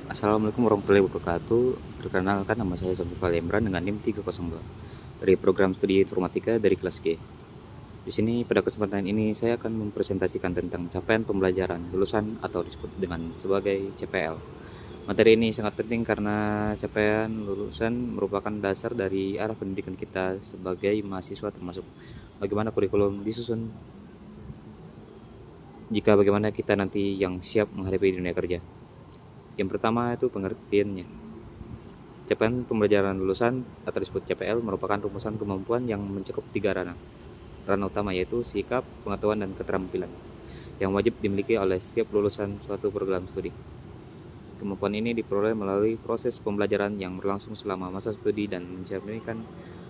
Assalamualaikum warahmatullahi wabarakatuh. Perkenalkan, nama saya Samuel Imran dengan NIM 302 dari program studi informatika dari kelas G. Di sini pada kesempatan ini saya akan mempresentasikan tentang capaian pembelajaran lulusan atau disebut dengan sebagai CPL. Materi ini sangat penting karena capaian lulusan merupakan dasar dari arah pendidikan kita sebagai mahasiswa, termasuk bagaimana kurikulum disusun jika bagaimana kita nanti yang siap menghadapi dunia kerja. Yang pertama itu pengertiannya. Capaian pembelajaran lulusan atau disebut CPL merupakan rumusan kemampuan yang mencakup tiga ranah. Ranah utama yaitu sikap, pengetahuan, dan keterampilan yang wajib dimiliki oleh setiap lulusan suatu program studi. Kemampuan ini diperoleh melalui proses pembelajaran yang berlangsung selama masa studi dan mencerminkan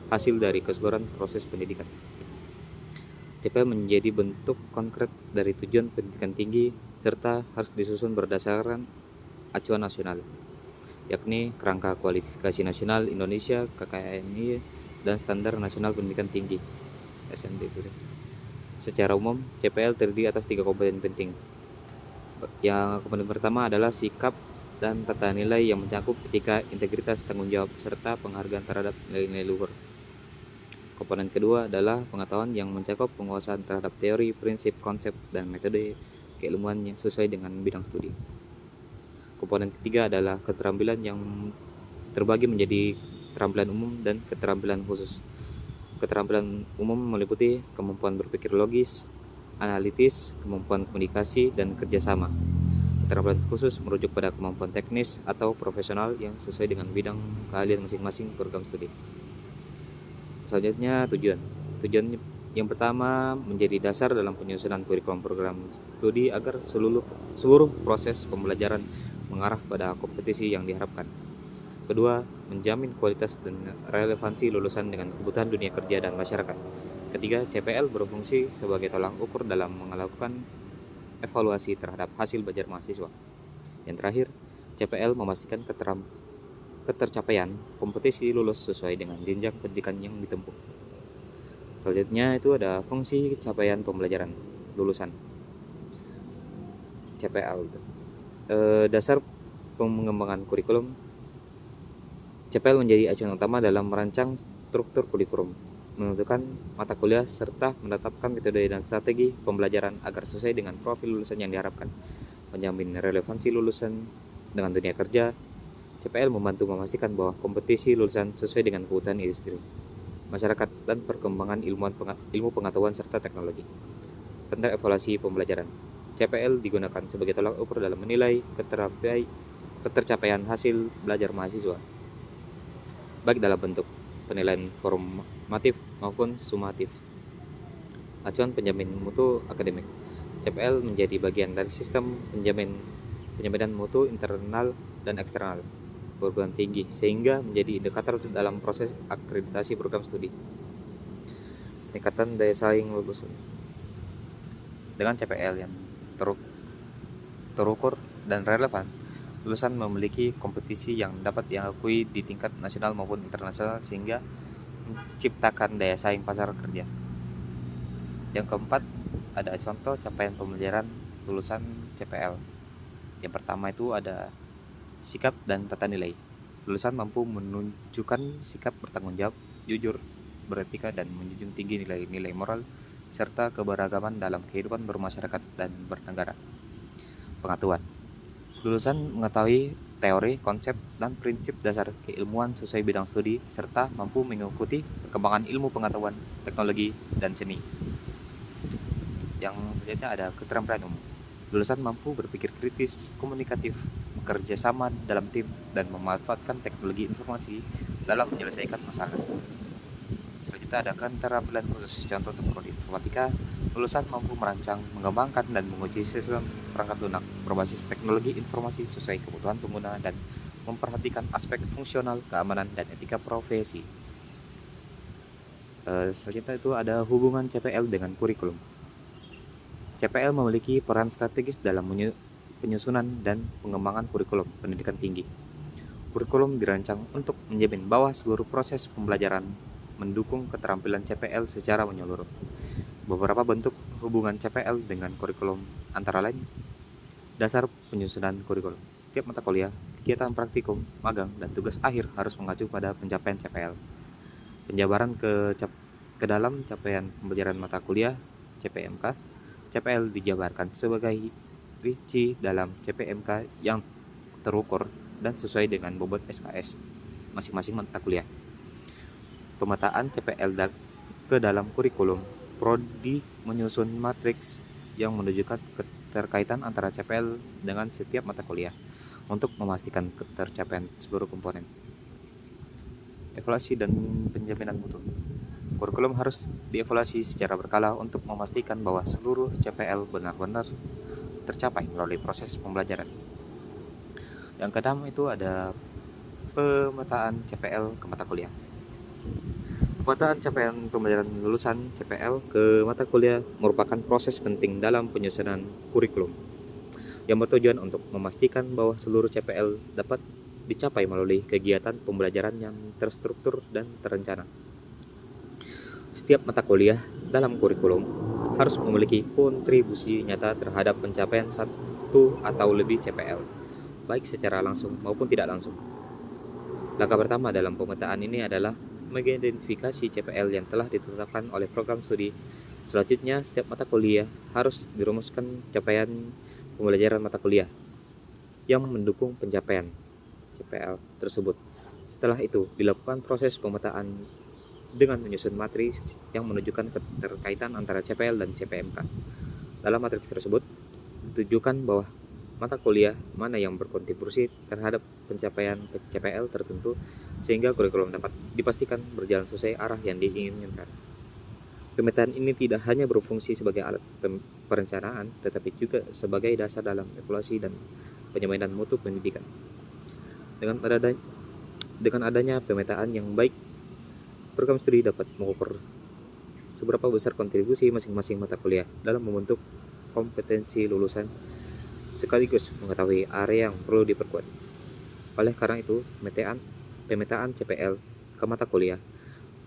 hasil dari keseluruhan proses pendidikan. CPL menjadi bentuk konkret dari tujuan pendidikan tinggi serta harus disusun berdasarkan acuan nasional, yakni Kerangka Kualifikasi Nasional Indonesia (KKNI) dan Standar Nasional Pendidikan Tinggi (SNBP). Secara umum, CPL terdiri atas tiga komponen penting. Yang komponen pertama adalah sikap dan tata nilai yang mencakup etika, integritas, tanggung jawab, serta penghargaan terhadap nilai-nilai luhur. Komponen kedua adalah pengetahuan yang mencakup penguasaan terhadap teori, prinsip, konsep, dan metode keilmuan yang sesuai dengan bidang studi. Komponen ketiga adalah keterampilan yang terbagi menjadi keterampilan umum dan keterampilan khusus. Keterampilan umum meliputi kemampuan berpikir logis, analitis, kemampuan komunikasi, dan kerjasama. Keterampilan khusus merujuk pada kemampuan teknis atau profesional yang sesuai dengan bidang keahlian masing-masing program studi. Selanjutnya, tujuan. Tujuan yang pertama menjadi dasar dalam penyusunan kurikulum program studi agar seluruh proses pembelajaran mengarah pada kompetisi yang diharapkan. Kedua, menjamin kualitas dan relevansi lulusan dengan kebutuhan dunia kerja dan masyarakat. Ketiga, CPL berfungsi sebagai tolak ukur dalam melakukan evaluasi terhadap hasil belajar mahasiswa. Yang terakhir, CPL memastikan ketercapaian kompetisi lulus sesuai dengan jenjang pendidikan yang ditempuh. Selanjutnya itu ada fungsi capaian pembelajaran lulusan CPL. Dasar pengembangan kurikulum. CPL menjadi acuan utama dalam merancang struktur kurikulum, menentukan mata kuliah, serta menetapkan metode dan strategi pembelajaran agar sesuai dengan profil lulusan yang diharapkan. Menjamin relevansi lulusan dengan dunia kerja, CPL membantu memastikan bahwa kompetisi lulusan sesuai dengan kebutuhan industri, masyarakat, dan perkembangan ilmu pengetahuan serta teknologi. Standar evaluasi pembelajaran. CPL digunakan sebagai tolak ukur dalam menilai ketercapaian hasil belajar mahasiswa, baik dalam bentuk penilaian formatif maupun sumatif. Acuan penjamin mutu akademik. CPL menjadi bagian dari sistem penjaminan mutu internal dan eksternal perguruan tinggi, sehingga menjadi indikator dalam proses akreditasi program studi. Peningkatan daya saing lulusan. Dengan CPL yang terukur dan relevan, lulusan memiliki kompetisi yang dapat diakui di tingkat nasional maupun internasional, sehingga menciptakan daya saing pasar kerja. Yang keempat, ada contoh capaian pembelajaran lulusan CPL. Yang pertama itu ada sikap dan tata nilai. Lulusan mampu menunjukkan sikap bertanggung jawab, jujur, beretika, dan menjunjung tinggi nilai-nilai moral serta keberagaman dalam kehidupan bermasyarakat dan bernegara. Pengetahuan. Lulusan mengetahui teori, konsep, dan prinsip dasar keilmuan sesuai bidang studi, serta mampu mengikuti perkembangan ilmu pengetahuan, teknologi, dan seni. Yang selanjutnya ada keterampilan umum. Lulusan mampu berpikir kritis, komunikatif, bekerja sama dalam tim, dan memanfaatkan teknologi informasi dalam menyelesaikan masalah. Selanjutnya ada keterampilan khusus. Contoh untuk prodi informatika, lulusan mampu merancang, mengembangkan, dan menguji sistem perangkat lunak berbasis teknologi informasi sesuai kebutuhan pengguna dan memperhatikan aspek fungsional, keamanan, dan etika profesi. Selanjutnya itu ada hubungan CPL dengan kurikulum. CPL memiliki peran strategis dalam penyusunan dan pengembangan kurikulum pendidikan tinggi. Kurikulum dirancang untuk menjamin bahwa seluruh proses pembelajaran mendukung keterampilan CPL secara menyeluruh. Beberapa bentuk hubungan CPL dengan kurikulum antara lain: dasar penyusunan kurikulum. Setiap mata kuliah, kegiatan praktikum, magang, dan tugas akhir harus mengacu pada pencapaian CPL. Penjabaran ke dalam capaian pembelajaran mata kuliah CPMK. CPL dijabarkan sebagai rinci dalam CPMK yang terukur dan sesuai dengan bobot SKS masing-masing mata kuliah. Pemetaan CPL ke dalam kurikulum, prodi menyusun matriks yang menunjukkan keterkaitan antara CPL dengan setiap mata kuliah untuk memastikan ketercapaian seluruh komponen. Evaluasi dan penjaminan mutu. Kurikulum harus dievaluasi secara berkala untuk memastikan bahwa seluruh CPL benar-benar tercapai melalui proses pembelajaran. Yang kedua itu ada pemetaan CPL ke mata kuliah. Pemetaan capaian pembelajaran lulusan CPL ke mata kuliah merupakan proses penting dalam penyusunan kurikulum yang bertujuan untuk memastikan bahwa seluruh CPL dapat dicapai melalui kegiatan pembelajaran yang terstruktur dan terencana. Setiap mata kuliah dalam kurikulum harus memiliki kontribusi nyata terhadap pencapaian satu atau lebih CPL, baik secara langsung maupun tidak langsung. Langkah pertama dalam pemetaan ini adalah mengidentifikasi CPL yang telah ditetapkan oleh program studi. Selanjutnya, setiap mata kuliah harus dirumuskan capaian pembelajaran mata kuliah yang mendukung pencapaian CPL tersebut. Setelah itu, dilakukan proses pemetaan dengan menyusun matriks yang menunjukkan keterkaitan antara CPL dan CPMK. Dalam matriks tersebut, ditujukan bahwa mata kuliah mana yang berkontribusi terhadap pencapaian CPL tertentu sehingga kurikulum dapat dipastikan berjalan sesuai arah yang diinginkan. Pemetaan ini tidak hanya berfungsi sebagai alat perencanaan, tetapi juga sebagai dasar dalam evaluasi dan penyemaian mutu pendidikan. Dengan adanya pemetaan yang baik, program studi dapat mengukur seberapa besar kontribusi masing-masing mata kuliah dalam membentuk kompetensi lulusan, sekaligus mengetahui area yang perlu diperkuat. Oleh karena itu, pemetaan CPL ke mata kuliah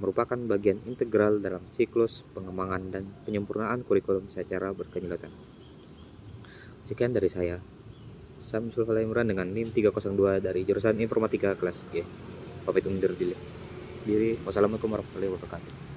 merupakan bagian integral dalam siklus pengembangan dan penyempurnaan kurikulum secara berkelanjutan. Sekian dari saya, Samsul Imran dengan NIM 302 dari jurusan Informatika kelas G. Pamit undur diri. Wassalamualaikum warahmatullahi wabarakatuh.